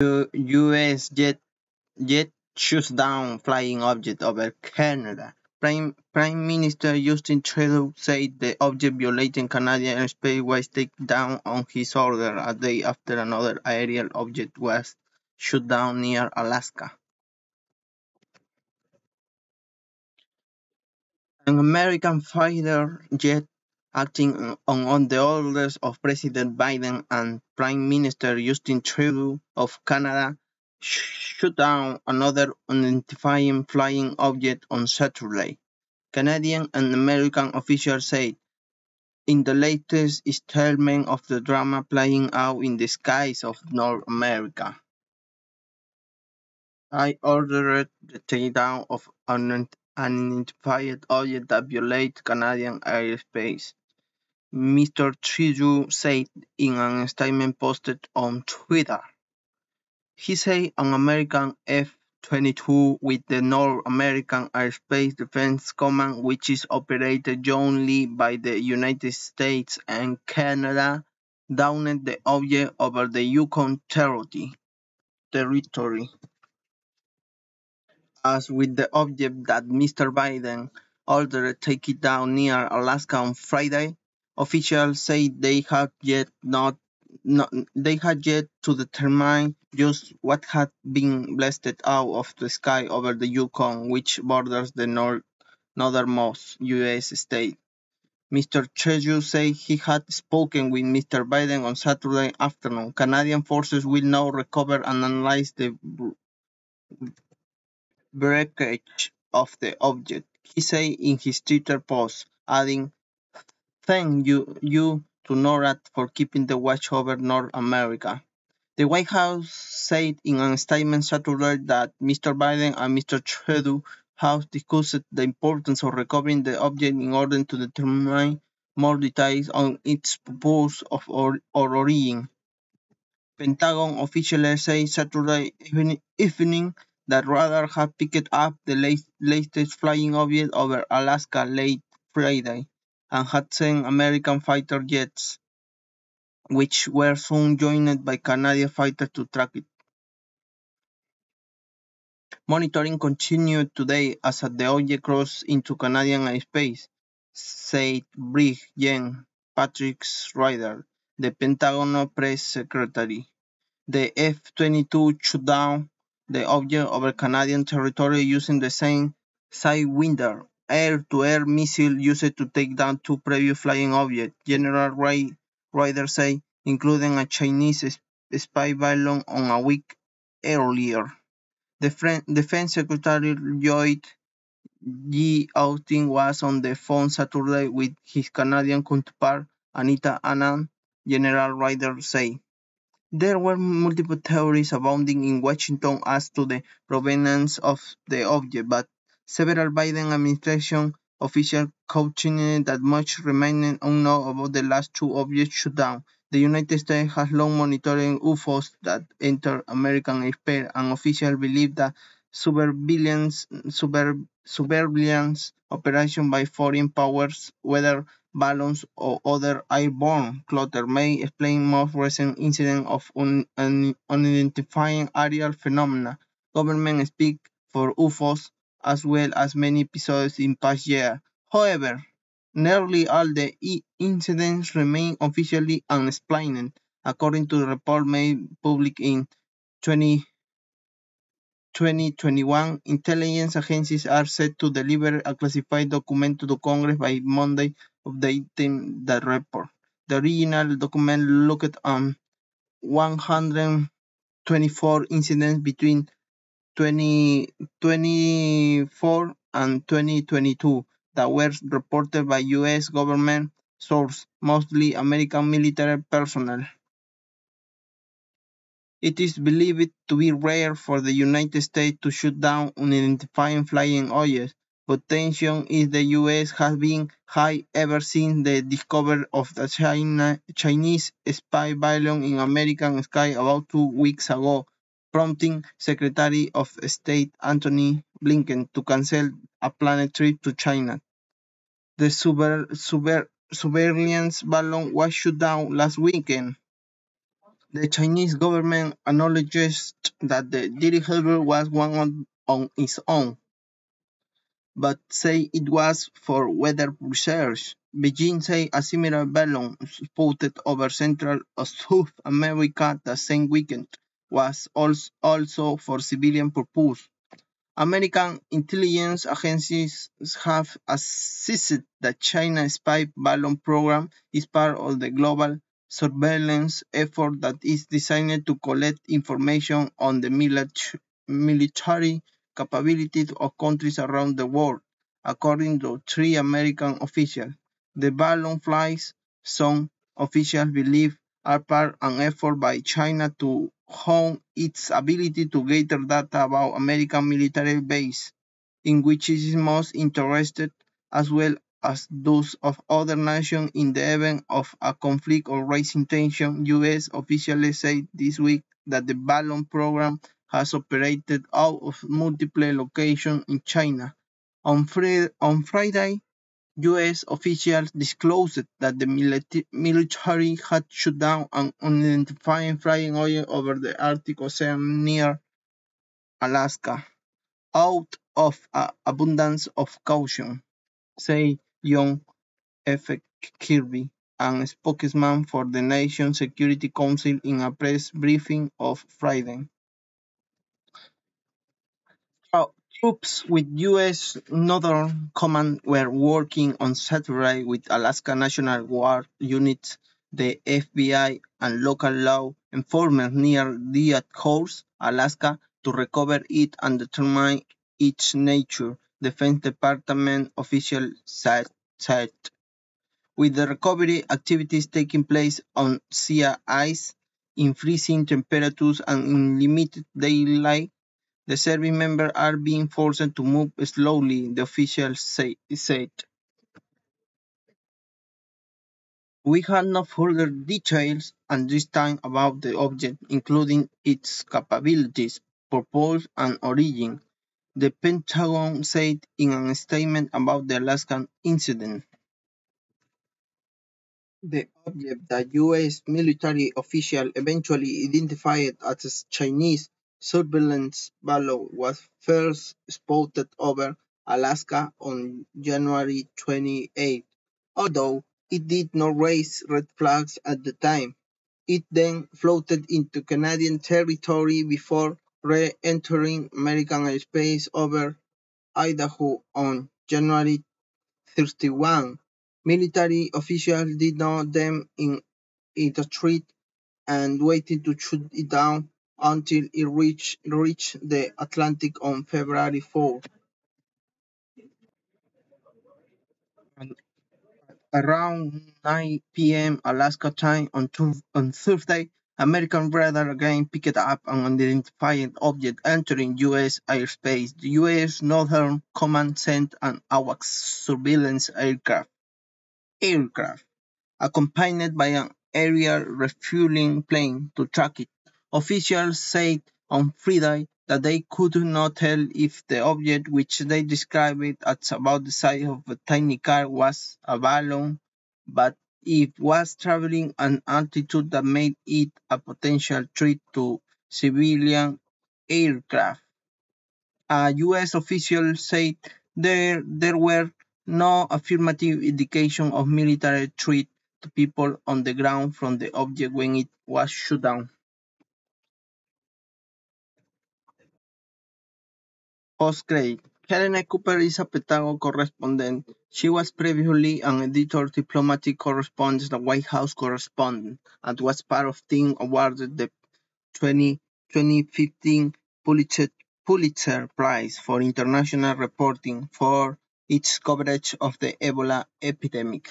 U.S. jet shoots down flying object over Canada. Prime Minister Justin Trudeau said the object violating Canadian airspace was taken down on his order a day after another aerial object was shot down near Alaska. An American fighter jet, acting on the orders of President Biden and Prime Minister Justin Trudeau of Canada, shot down another unidentified flying object on Saturday, Canadian and American officials said, in the latest installment of the drama playing out in the skies of North America. I ordered the takedown of an unidentified object that violates Canadian airspace, Mr. Trudeau said in a statement posted on Twitter. He said an American F-22 with the North American Airspace Defense Command, which is operated jointly by the United States and Canada, downed the object over the Yukon territory. As with the object that Mr. Biden ordered taken down near Alaska on Friday, officials say they had yet to determine just what had been blasted out of the sky over the Yukon, which borders the northernmost U.S. state. Mr. Trudeau said he had spoken with Mr. Biden on Saturday afternoon. Canadian forces will now recover and analyze the wreckage of the object, he said in his Twitter post, adding, "Thank you to NORAD for keeping the watch over North America." The White House said in a statement Saturday that Mr. Biden and Mr. Trudeau have discussed the importance of recovering the object in order to determine more details on its purpose or origin. Pentagon officials say Saturday evening that radar had picked up the latest flying object over Alaska late Friday and had sent American fighter jets, which were soon joined by Canadian fighters to track it. Monitoring continued today as the object crossed into Canadian airspace, said Brig Gen. Patrick Ryder, the Pentagon press secretary. The F-22 shot down the object over Canadian territory using the same Sidewinder air-to-air missile used to take down two previous flying objects, General Ryder said, including a Chinese spy balloon on a week earlier. Defense Secretary Lloyd G. Austin was on the phone Saturday with his Canadian counterpart, Anita Anand, General Ryder said. There were multiple theories abounding in Washington as to the provenance of the object, but several Biden administration officials cautioned that much remained unknown about the last two objects shot down. The United States has long monitored UFOs that enter American airspace, and officials believe that surveillance operations by foreign powers, whether balloons or other airborne clutter, may explain most recent incidents of unidentified aerial phenomena. Government speak for UFOs as well as many episodes in past years. However, nearly all the incidents remain officially unexplained, according to the report made public in 2021. Intelligence agencies are set to deliver a classified document to the Congress by Monday, updating the report. The original document looked at 124 incidents between 2024 and 2022 that were reported by U.S. government sources, mostly American military personnel. It is believed to be rare for the United States to shoot down unidentified flying objects, but tension in the U.S. has been high ever since the discovery of the Chinese spy balloon in American sky about 2 weeks ago, prompting Secretary of State Antony Blinken to cancel a planned trip to China. The surveillance balloon was shot down last weekend. The Chinese government acknowledged that the dirigible was one on its own, but say it was for weather research. Beijing say a similar balloon spotted over Central or South America the same weekend was also for civilian purpose. American intelligence agencies have assessed that China's spy balloon program is part of the global surveillance effort that is designed to collect information on the military capabilities of countries around the world, according to three American officials. The balloon flights, some officials believe, are part of an effort by China to hone its ability to gather data about American military bases, in which it is most interested, as well as those of other nations in the event of a conflict or rising tension. U.S. officials said this week that the Ballon program has operated out of multiple locations in China. On Friday, U.S. officials disclosed that the military had shot down an unidentified flying object over the Arctic Ocean near Alaska, out of an abundance of caution, said John F. Kirby, a spokesman for the nation's Security Council in a press briefing of Friday. Troops with U.S. Northern Command were working on Saturday with Alaska National Guard units, the FBI, and local law enforcement near Dead Horse, Alaska, to recover it and determine its nature, Defense Department officials said. With the recovery activities taking place on sea ice, in freezing temperatures, and in limited daylight, the service members are being forced to move slowly, the officials said. We have no further details at this time about the object, including its capabilities, purpose, and origin, the Pentagon said in a statement about the Alaskan incident. The object that U.S. military officials eventually identified as a Chinese surveillance balloon was first spotted over Alaska on January 28, although it did not raise red flags at the time. It then floated into Canadian territory before re-entering American airspace over Idaho on January 31. Military officials did not them in it a threat and waited to shoot it down until it reached the Atlantic on February 4. And around 9 p.m. Alaska time on Thursday, American radar again picked up an unidentified object entering U.S. airspace. The U.S. Northern Command sent an AWACS surveillance aircraft accompanied by an aerial refueling plane to track it. Officials said on Friday that they could not tell if the object, which they described as about the size of a tiny car, was a balloon, but it was traveling at an altitude that made it a potential threat to civilian aircraft. A U.S. official said there were no affirmative indications of military threat to people on the ground from the object when it was shot down. Post-credit. Helena Cooper is a Pentagon correspondent. She was previously an editor diplomatic correspondent, the White House correspondent, and was part of team awarded the 2015 Pulitzer Prize for International Reporting for its coverage of the Ebola epidemic.